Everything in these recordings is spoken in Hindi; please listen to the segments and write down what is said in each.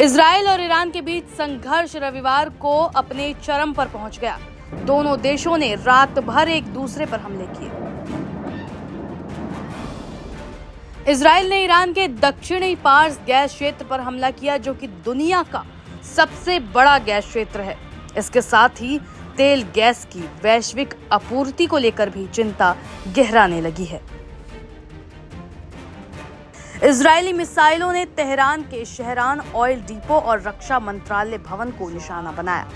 इजराइल और ईरान के बीच संघर्ष रविवार को अपने चरम पर पहुंच गया। दोनों देशों ने रात भर एक दूसरे पर हमले किए। इजराइल ने ईरान के दक्षिणी पार्स गैस क्षेत्र पर हमला किया, जो कि दुनिया का सबसे बड़ा गैस क्षेत्र है। इसके साथ ही तेल गैस की वैश्विक आपूर्ति को लेकर भी चिंता गहराने लगी है। इजरायली मिसाइलों ने तेहरान के शहरान ऑयल डिपो और रक्षा मंत्रालय भवन को निशाना बनाया।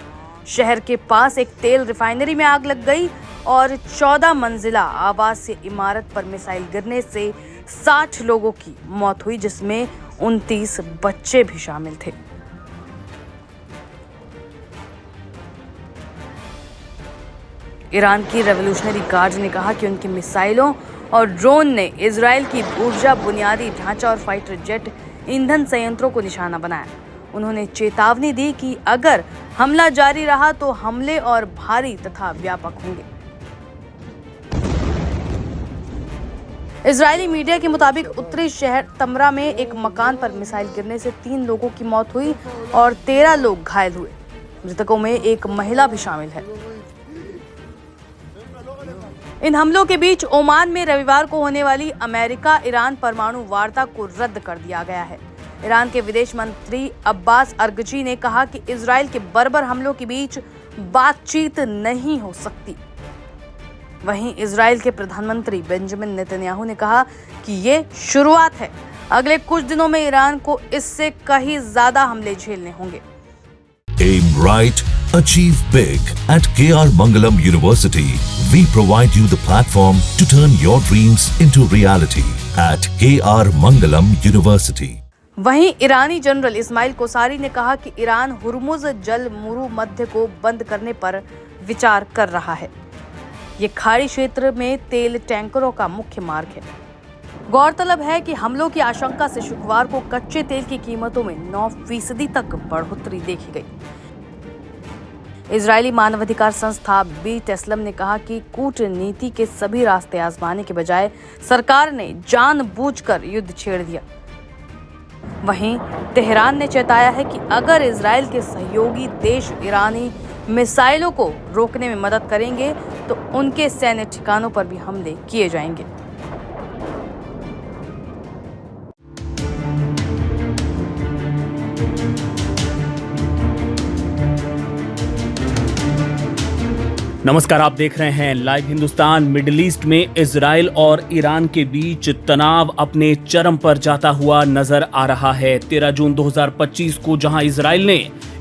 शहर के पास एक तेल रिफाइनरी में आग लग गई और 14 मंजिला आवासीय इमारत पर मिसाइल गिरने से 60 लोगों की मौत हुई, जिसमें 29 बच्चे भी शामिल थे। ईरान की रेवोल्यूशनरी गार्ड ने कहा कि उनकी मिसाइलों और ड्रोन ने इजराइल की ऊर्जा बुनियादी ढांचा और फाइटर जेट ईंधन संयंत्रों को निशाना बनाया। उन्होंने चेतावनी दी कि अगर हमला जारी रहा तो हमले और भारी तथा व्यापक होंगे। इजरायली मीडिया के मुताबिक उत्तरी शहर तमरा में एक मकान पर मिसाइल गिरने से 3 लोगों की मौत हुई और 13 लोग घायल हुए। मृतकों में एक महिला भी शामिल है। इन हमलों के बीच ओमान में रविवार को होने वाली अमेरिका ईरान परमाणु वार्ता को रद्द कर दिया गया है। ईरान के विदेश मंत्री अब्बास अरगची ने कहा कि इजराइल के बर्बर हमलों के बीच बातचीत नहीं हो सकती। वहीं इजराइल के प्रधानमंत्री बेंजामिन नेतन्याहू ने कहा कि ये शुरुआत है। अगले कुछ दिनों में ईरान को इससे कहीं ज्यादा हमले झेलने होंगे। Aim right, achieve big. At KR Mangalam University, we provide you the platform to turn your dreams into reality. At KR Mangalam University. वहीं ईरानी जनरल इस्माइल कोसारी ने कहा कि ईरान हुर्मुज जल मुरू मध्य को बंद करने पर विचार कर रहा है। ये खाड़ी क्षेत्र में तेल टैंकरों का मुख्य मार्ग है। गौरतलब है कि हमलों की आशंका से शुक्रवार को कच्चे तेल की कीमतों में 9% तक बढ़ोतरी देखी गई। इजरायली मानवाधिकार संस्था बी टेस्लम ने कहा कि कूटनीति के सभी रास्ते आजमाने के बजाय सरकार ने जानबूझकर युद्ध छेड़ दिया। वहीं तेहरान ने चेताया है कि अगर इजराइल के सहयोगी देश ईरानी मिसाइलों को रोकने में मदद करेंगे तो उनके सैन्य ठिकानों पर भी हमले किए जाएंगे। नमस्कार, आप देख रहे हैं लाइव हिंदुस्तान। मिडिल ईस्ट में इजराइल और ईरान के बीच तनाव अपने चरम पर जाता हुआ नजर आ रहा है। 13 जून 2025 को जहां इजराइल ने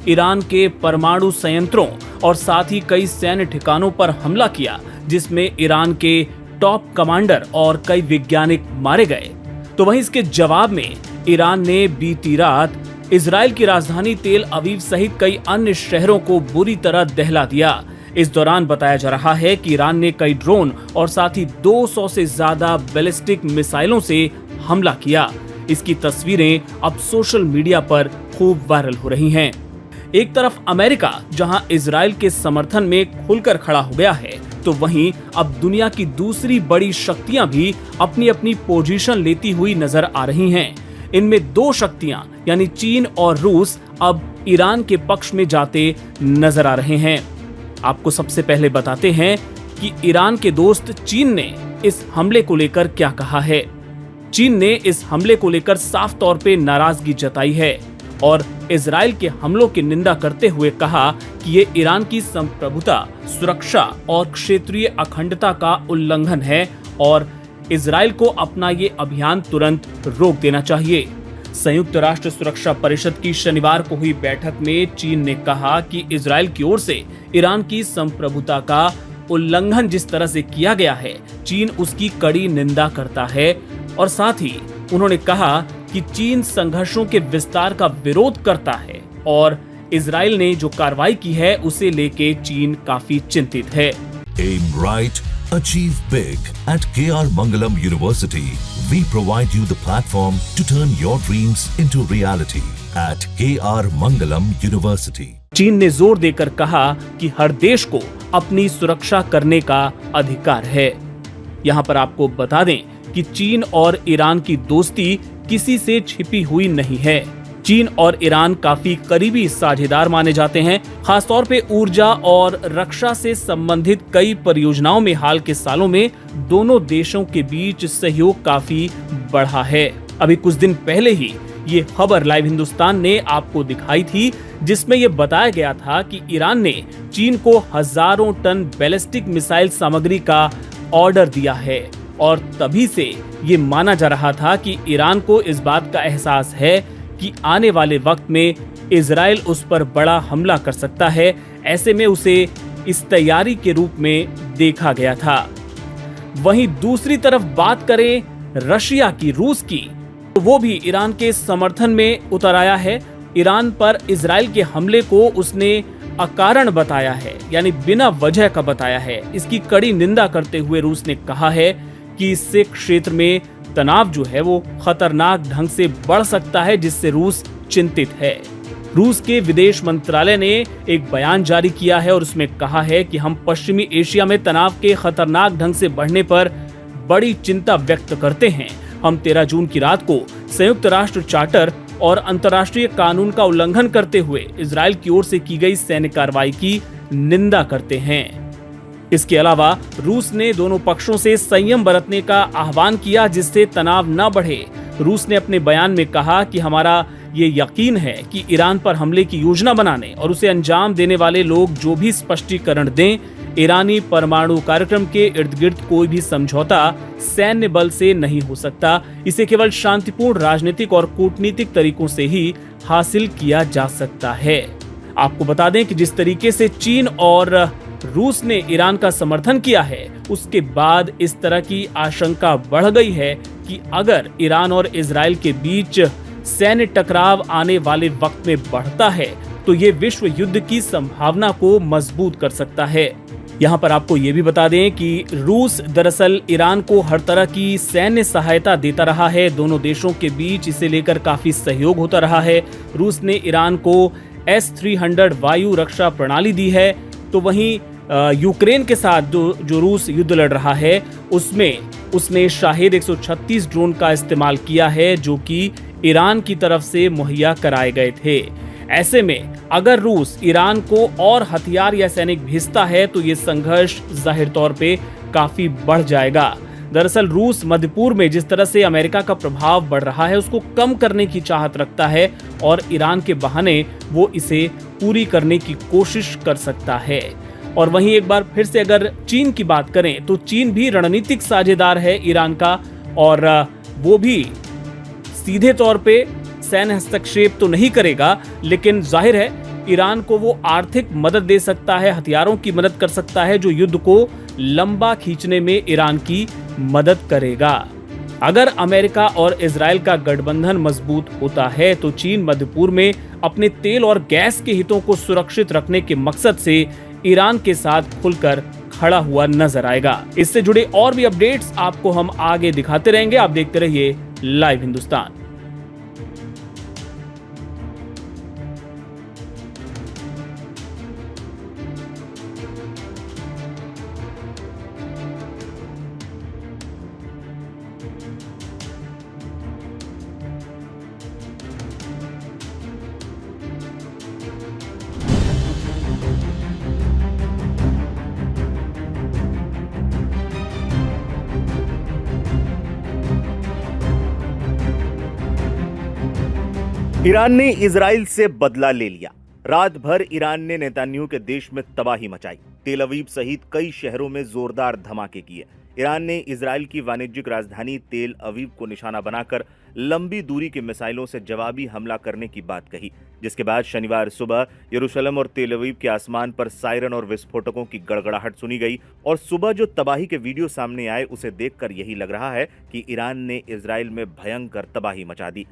ईरान के परमाणु संयंत्रों और साथ ही कई सैन्य ठिकानों पर हमला किया, जिसमें ईरान के टॉप कमांडर और कई वैज्ञानिक मारे गए, तो वहीं इसके जवाब में ईरान ने बीती रात इजराइल की राजधानी तेल अवीव सहित कई अन्य शहरों को बुरी तरह दहला दिया। इस दौरान बताया जा रहा है कि ईरान ने कई ड्रोन और साथ ही 200 से ज्यादा बैलिस्टिक मिसाइलों से हमला किया। इसकी तस्वीरें अब सोशल मीडिया पर खूब वायरल हो रही हैं। एक तरफ अमेरिका जहां इजराइल के समर्थन में खुलकर खड़ा हो गया है, तो वहीं अब दुनिया की दूसरी बड़ी शक्तियां भी अपनी अपनी पोजीशन लेती हुई नजर आ रही हैं। इनमें 2 शक्तियां यानी चीन और रूस अब ईरान के पक्ष में जाते नजर आ रहे हैं। आपको सबसे पहले बताते हैं कि ईरान के दोस्त चीन ने इस हमले को लेकर क्या कहा है। चीन ने इस हमले को लेकर साफ तौर पे नाराजगी जताई है और इजराइल के हमलों की निंदा करते हुए कहा कि ये ईरान की संप्रभुता, सुरक्षा और क्षेत्रीय अखंडता का उल्लंघन है और इजराइल को अपना ये अभियान तुरंत रोक देना चाहिए। संयुक्त राष्ट्र सुरक्षा परिषद की शनिवार को हुई बैठक में चीन ने कहा कि इजराइल की ओर से ईरान की संप्रभुता का उल्लंघन जिस तरह से किया गया है, चीन उसकी कड़ी निंदा करता है और साथ ही उन्होंने कहा कि चीन संघर्षों के विस्तार का विरोध करता है और इजराइल ने जो कार्रवाई की है उसे लेके चीन काफी चिंतित है। Aim right, achieve big. At KR Mangalam University, we provide you the platform to turn your dreams into reality. At KR Mangalam University. चीन ने जोर देकर कहा कि हर देश को अपनी सुरक्षा करने का अधिकार है। यहाँ पर आपको बता दें कि चीन और ईरान की दोस्ती किसी से छिपी हुई नहीं है। चीन और ईरान काफी करीबी साझेदार माने जाते हैं। खासतौर पे ऊर्जा और रक्षा से संबंधित कई परियोजनाओं में हाल के सालों में दोनों देशों के बीच सहयोग काफी बढ़ा है। अभी कुछ दिन पहले ही ये खबर लाइव हिंदुस्तान ने आपको दिखाई थी, जिसमें ये बताया गया था कि ईरान ने चीन को हजारों टन बैलिस्टिक मिसाइल सामग्री का ऑर्डर दिया है और तभी से ये माना जा रहा था कि ईरान को इस बात का एहसास है कि आने वाले वक्त में इजराइल उस पर बड़ा हमला कर सकता है। ऐसे में उसे इस तैयारी के रूप में देखा गया था। वहीं दूसरी तरफ बात करें रशिया की, रूस की, तो वो भी ईरान के समर्थन में उतर आया है। ईरान पर इजराइल के हमले को उसने अकारण बताया है, यानी बिना वजह का बताया है। इसकी कड़ी निंदा करते हुए रूस ने कहा है कि इससे क्षेत्र में तनाव जो है वो खतरनाक ढंग से बढ़ सकता है, जिससे रूस चिंतित है। रूस के विदेश मंत्रालय ने एक बयान जारी किया है और उसमें कहा है कि हम पश्चिमी एशिया में तनाव के खतरनाक ढंग से बढ़ने पर बड़ी चिंता व्यक्त करते हैं। हम 13 जून की रात को संयुक्त राष्ट्र चार्टर और अंतर्राष्ट्रीय कानून का उल्लंघन करते हुए इजराइल की ओर से की गई सैन्य कार्रवाई की निंदा करते हैं। इसके अलावा रूस ने दोनों पक्षों से संयम बरतने का आह्वान किया, जिससे तनाव न बढ़े। रूस ने अपने बयान में कहा कि हमारा ये यकीन है कि ईरान पर हमले की योजना बनाने और उसे अंजाम देने वाले लोग जो भी स्पष्टीकरण दें, ईरानी परमाणु कार्यक्रम के इर्द गिर्द कोई भी समझौता सैन्य बल से नहीं हो सकता। इसे केवल शांतिपूर्ण राजनीतिक और कूटनीतिक तरीकों से ही हासिल किया जा सकता है। आपको बता दें कि जिस तरीके से चीन और रूस ने ईरान का समर्थन किया है, उसके बाद इस तरह की आशंका बढ़ गई है कि अगर ईरान और इजराइल के बीच सैन्य टकराव आने वाले वक्त में बढ़ता है तो ये विश्व युद्ध की संभावना को मजबूत कर सकता है। यहाँ पर आपको ये भी बता दें कि रूस दरअसल ईरान को हर तरह की सैन्य सहायता देता रहा है। दोनों देशों के बीच इसे लेकर काफी सहयोग होता रहा है। रूस ने ईरान को S-300 वायु रक्षा प्रणाली दी है, तो वहीं यूक्रेन के साथ जो रूस युद्ध लड़ रहा है उसमें उसने शाहिद 136 ड्रोन का इस्तेमाल किया है, जो कि ईरान की तरफ से मुहैया कराए गए थे। ऐसे में अगर रूस ईरान को और हथियार या सैनिक भेजता है तो ये संघर्ष जाहिर तौर पे काफी बढ़ जाएगा। दरअसल रूस मध्य पूर्व में जिस तरह से अमेरिका का प्रभाव बढ़ रहा है उसको कम करने की चाहत रखता है और ईरान के बहाने वो इसे पूरी करने की कोशिश कर सकता है। और वहीं एक बार फिर से अगर चीन की बात करें तो चीन भी रणनीतिक साझेदार है ईरान का, और वो भी सीधे तौर पे सैन्य हस्तक्षेप तो नहीं करेगा, लेकिन जाहिर है ईरान को वो आर्थिक मदद दे सकता है, हथियारों की मदद कर सकता है, जो युद्ध को लंबा खींचने में ईरान की मदद करेगा। अगर अमेरिका और इजराइल का गठबंधन मजबूत होता है तो चीन मध्य पूर्व में अपने तेल और गैस के हितों को सुरक्षित रखने के मकसद से ईरान के साथ खुलकर खड़ा हुआ नजर आएगा। इससे जुड़े और भी अपडेट्स आपको हम आगे दिखाते रहेंगे। आप देखते रहिए लाइव हिंदुस्तान। ईरान ने इजराइल से बदला ले लिया। रात भर ईरान ने नेतान्याहू के देश में तबाही मचाई। तेल अवीव सहित कई शहरों में जोरदार धमाके किए। ईरान ने इजराइल की वाणिज्यिक राजधानी तेल अवीव को निशाना बनाकर लंबी दूरी के मिसाइलों से जवाबी हमला करने की बात कही, जिसके बाद शनिवार सुबह यरूशलेम और तेल अवीव के आसमान पर सायरन और विस्फोटकों की गड़गड़ाहट सुनी गई। और सुबह जो तबाही के वीडियो सामने आए उसे देखकर यही लग रहा है कि ईरान ने इजराइल में भयंकर तबाही मचा दी।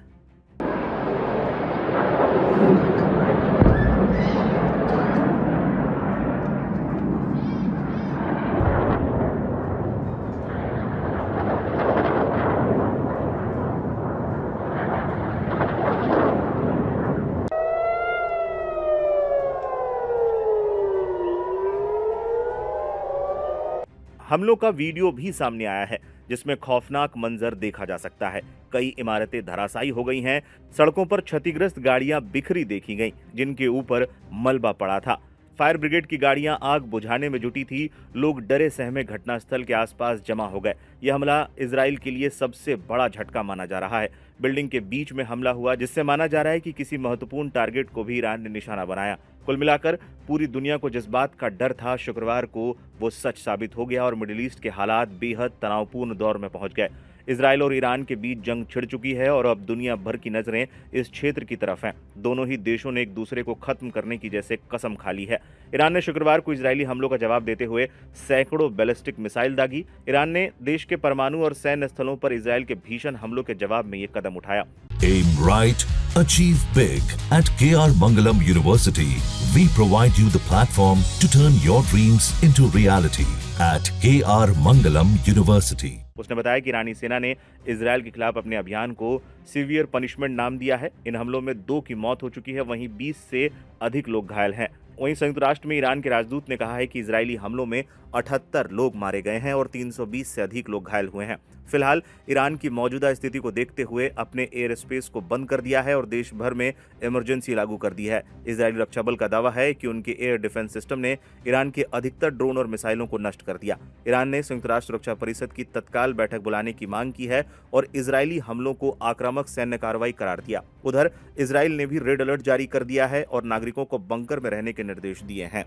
हमलों का वीडियो भी सामने आया है, जिसमें खौफनाक मंजर देखा जा सकता है। कई इमारतें धराशायी हो गई हैं, सड़कों पर क्षतिग्रस्त गाड़ियां बिखरी देखी गईं, जिनके ऊपर मलबा पड़ा था। फायर ब्रिगेड की गाड़ियां आग बुझाने में जुटी थी। लोग डरे सहमे घटनास्थल के आसपास जमा हो गए। यह हमला इजराइल के लिए सबसे बड़ा झटका माना जा रहा है। बिल्डिंग के बीच में हमला हुआ, जिससे माना जा रहा है कि किसी महत्वपूर्ण टारगेट को भी ईरान ने निशाना बनाया। कुल मिलाकर पूरी दुनिया को जिस बात का डर था, शुक्रवार को वो सच साबित हो गया और मिडिल ईस्ट के हालात बेहद तनावपूर्ण दौर में पहुंच गए। इजराइल और ईरान के बीच जंग छिड़ चुकी है और अब दुनिया भर की नजरें इस क्षेत्र की तरफ हैं। दोनों ही देशों ने एक दूसरे को खत्म करने की जैसे कसम खा ली है। ईरान ने शुक्रवार को इजरायली हमलों का जवाब देते हुए सैकड़ों बैलिस्टिक मिसाइल दागी। ईरान ने देश के परमाणु और सैन्य स्थलों पर इजरायल के भीषण हमलों के जवाब में ये कदम उठाया। Aim right, achieve big. At KR Mangalam University, we provide you the platform to turn your dreams into reality. At KR Mangalam University. उसने बताया कि ईरानी सेना ने इजरायल के खिलाफ अपने अभियान को सीवियर पनिशमेंट नाम दिया है। इन हमलों में 2 की मौत हो चुकी है, वहीं 20 से अधिक लोग घायल हैं। वहीं संयुक्त राष्ट्र में ईरान के राजदूत ने कहा है कि इजरायली हमलों में 78 लोग मारे गए हैं और 320 से अधिक लोग घायल हुए हैं। फिलहाल ईरान की मौजूदा स्थिति को देखते हुए अपने एयर स्पेस को बंद कर दिया है और देश भर में इमरजेंसी लागू कर दी है। इजरायली रक्षा बल का दावा है कि उनके एयर डिफेंस सिस्टम ने ईरान के अधिकतर ड्रोन और मिसाइलों को नष्ट कर दिया। ईरान ने संयुक्त राष्ट्र सुरक्षा परिषद की तत्काल बैठक बुलाने की मांग की है और इजरायली हमलों को आक्रामक सैन्य कार्रवाई करार दिया। उधर इजरायल ने भी रेड अलर्ट जारी कर दिया है और नागरिकों को बंकर में रहने के निर्देश दिए हैं।